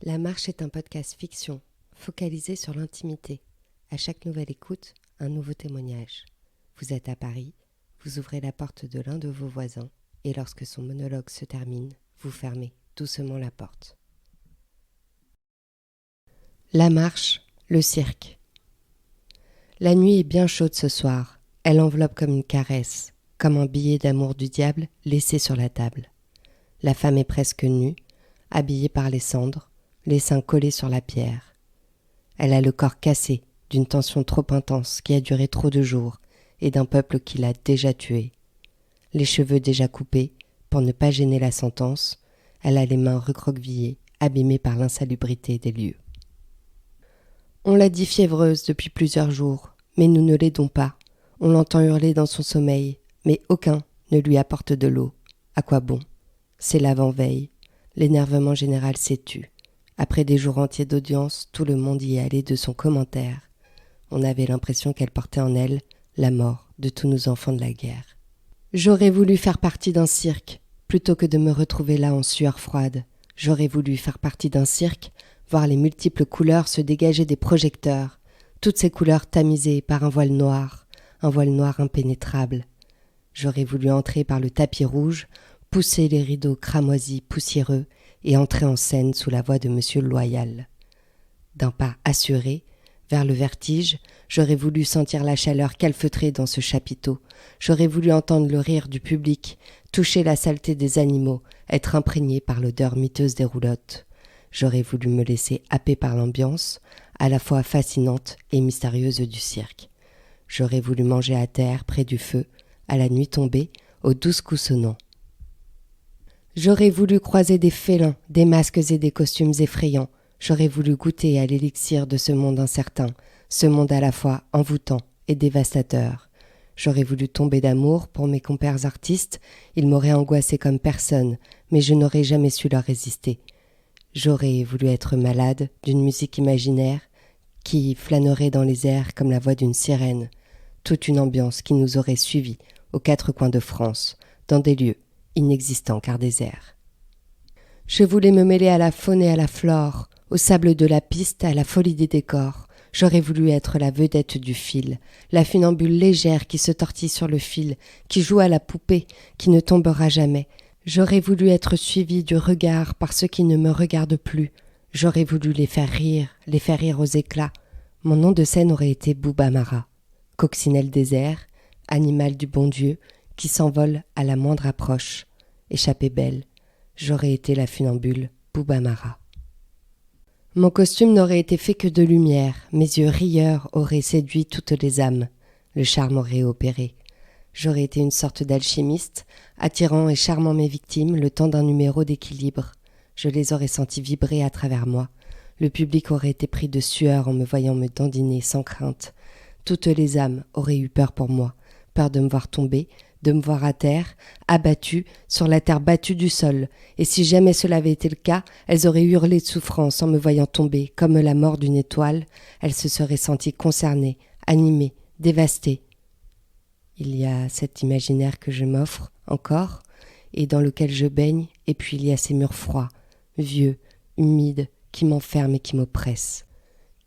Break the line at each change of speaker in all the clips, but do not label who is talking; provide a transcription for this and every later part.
La Marche est un podcast fiction, focalisé sur l'intimité. À chaque nouvelle écoute, un nouveau témoignage. Vous êtes à Paris, vous ouvrez la porte de l'un de vos voisins et lorsque son monologue se termine, vous fermez doucement la porte. La Marche, le cirque. La nuit est bien chaude ce soir. Elle enveloppe comme une caresse, comme un billet d'amour du diable laissé sur la table. La femme est presque nue, habillée par les cendres, les seins collés sur la pierre. Elle a le corps cassé d'une tension trop intense qui a duré trop de jours et d'un peuple qui l'a déjà tué. Les cheveux déjà coupés, pour ne pas gêner la sentence, elle a les mains recroquevillées, abîmées par l'insalubrité des lieux. On l'a dit fiévreuse depuis plusieurs jours, mais nous ne l'aidons pas. On l'entend hurler dans son sommeil, mais aucun ne lui apporte de l'eau. À quoi bon ? C'est l'avant-veille. L'énervement général s'est tu. Après des jours entiers d'audience, tout le monde y est allé de son commentaire. On avait l'impression qu'elle portait en elle la mort de tous nos enfants de la guerre. J'aurais voulu faire partie d'un cirque, plutôt que de me retrouver là en sueur froide. J'aurais voulu faire partie d'un cirque, voir les multiples couleurs se dégager des projecteurs, toutes ces couleurs tamisées par un voile noir impénétrable. J'aurais voulu entrer par le tapis rouge, pousser les rideaux cramoisis, poussiéreux, et entrer en scène sous la voix de Monsieur Loyal. D'un pas assuré, vers le vertige, j'aurais voulu sentir la chaleur calfeutrée dans ce chapiteau, j'aurais voulu entendre le rire du public, toucher la saleté des animaux, être imprégné par l'odeur miteuse des roulottes. J'aurais voulu me laisser happer par l'ambiance, à la fois fascinante et mystérieuse du cirque. J'aurais voulu manger à terre, près du feu, à la nuit tombée, aux douces coups sonnants. J'aurais voulu croiser des félins, des masques et des costumes effrayants. J'aurais voulu goûter à l'élixir de ce monde incertain, ce monde à la fois envoûtant et dévastateur. J'aurais voulu tomber d'amour pour mes compères artistes, ils m'auraient angoissé comme personne, mais je n'aurais jamais su leur résister. J'aurais voulu être malade d'une musique imaginaire qui flânerait dans les airs comme la voix d'une sirène, toute une ambiance qui nous aurait suivis aux quatre coins de France, dans des lieux inexistants car déserts. Je voulais me mêler à la faune et à la flore, au sable de la piste, à la folie des décors. J'aurais voulu être la vedette du fil, la funambule légère qui se tortille sur le fil, qui joue à la poupée, qui ne tombera jamais. J'aurais voulu être suivie du regard par ceux qui ne me regardent plus. J'aurais voulu les faire rire aux éclats. Mon nom de scène aurait été Boubamara, coccinelle désert, animal du bon Dieu, qui s'envole à la moindre approche. Échappée belle, j'aurais été la funambule Boubamara. Mon costume n'aurait été fait que de lumière, mes yeux rieurs auraient séduit toutes les âmes, le charme aurait opéré. J'aurais été une sorte d'alchimiste, attirant et charmant mes victimes le temps d'un numéro d'équilibre. Je les aurais sentis vibrer à travers moi. Le public aurait été pris de sueur en me voyant me dandiner sans crainte. Toutes les âmes auraient eu peur pour moi, peur de me voir tomber, de me voir à terre, abattue, sur la terre battue du sol. Et si jamais cela avait été le cas, elles auraient hurlé de souffrance en me voyant tomber, comme la mort d'une étoile. Elles se seraient senties concernées, animées, dévastées. Il y a cet imaginaire que je m'offre, encore, et dans lequel je baigne, et puis il y a ces murs froids, vieux, humides, qui m'enferment et qui m'oppressent.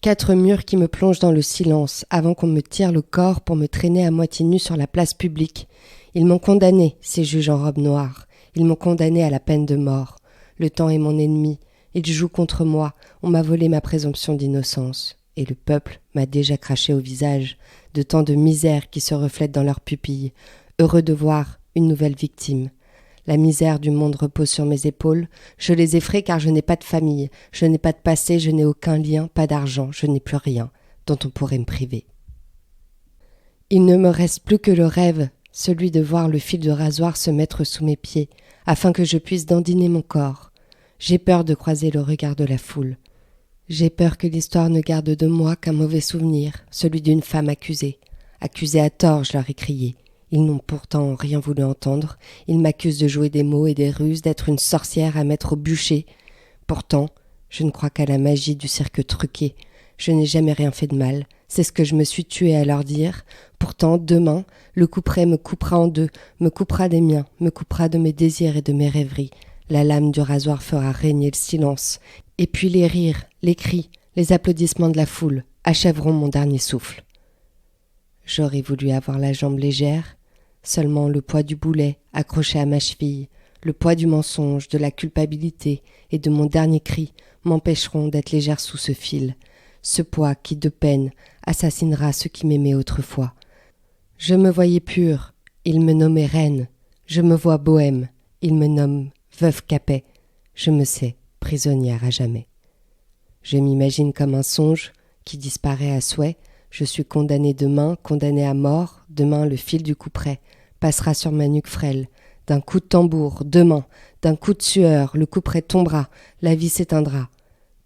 4 murs qui me plongent dans le silence avant qu'on me tire le corps pour me traîner à moitié nue sur la place publique. Ils m'ont condamné, ces juges en robe noire. Ils m'ont condamné à la peine de mort. Le temps est mon ennemi. Il joue contre moi. On m'a volé ma présomption d'innocence. Et le peuple m'a déjà craché au visage de tant de misère qui se reflète dans leurs pupilles, heureux de voir une nouvelle victime. La misère du monde repose sur mes épaules. Je les effraie car je n'ai pas de famille, je n'ai pas de passé, je n'ai aucun lien, pas d'argent, je n'ai plus rien dont on pourrait me priver. Il ne me reste plus que le rêve, celui de voir le fil de rasoir se mettre sous mes pieds, afin que je puisse dandiner mon corps. J'ai peur de croiser le regard de la foule. J'ai peur que l'histoire ne garde de moi qu'un mauvais souvenir, celui d'une femme accusée. Accusée à tort, je leur ai crié. Ils n'ont pourtant rien voulu entendre. Ils m'accusent de jouer des mots et des ruses, d'être une sorcière à mettre au bûcher. Pourtant, je ne crois qu'à la magie du cirque truqué. Je n'ai jamais rien fait de mal. C'est ce que je me suis tuée à leur dire. Pourtant, demain, le couperet me coupera en deux, me coupera des miens, me coupera de mes désirs et de mes rêveries. La lame du rasoir fera régner le silence. Et puis les rires, les cris, les applaudissements de la foule achèveront mon dernier souffle. J'aurais voulu avoir la jambe légère, seulement le poids du boulet accroché à ma cheville, le poids du mensonge, de la culpabilité et de mon dernier cri m'empêcheront d'être légère sous ce fil, ce poids qui, de peine, assassinera ceux qui m'aimaient autrefois. Je me voyais pure, il me nommait reine. Je me vois bohème, il me nomme veuve Capet. Je me sais prisonnière à jamais. Je m'imagine comme un songe qui disparaît à souhait. Je suis condamnée demain, condamnée à mort. Demain, le fil du couperet passera sur ma nuque frêle. D'un coup de tambour, demain, d'un coup de sueur, le couperet tombera, la vie s'éteindra.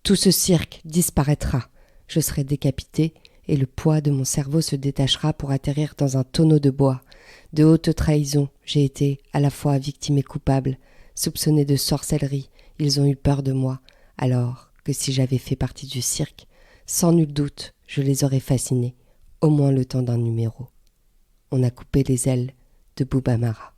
Tout ce cirque disparaîtra. Je serai décapitée et le poids de mon cerveau se détachera pour atterrir dans un tonneau de bois. De haute trahison, j'ai été à la fois victime et coupable. Soupçonnée de sorcellerie, ils ont eu peur de moi, alors que si j'avais fait partie du cirque, sans nul doute, je les aurais fascinés, au moins le temps d'un numéro. On a coupé les ailes de Bouba Mara.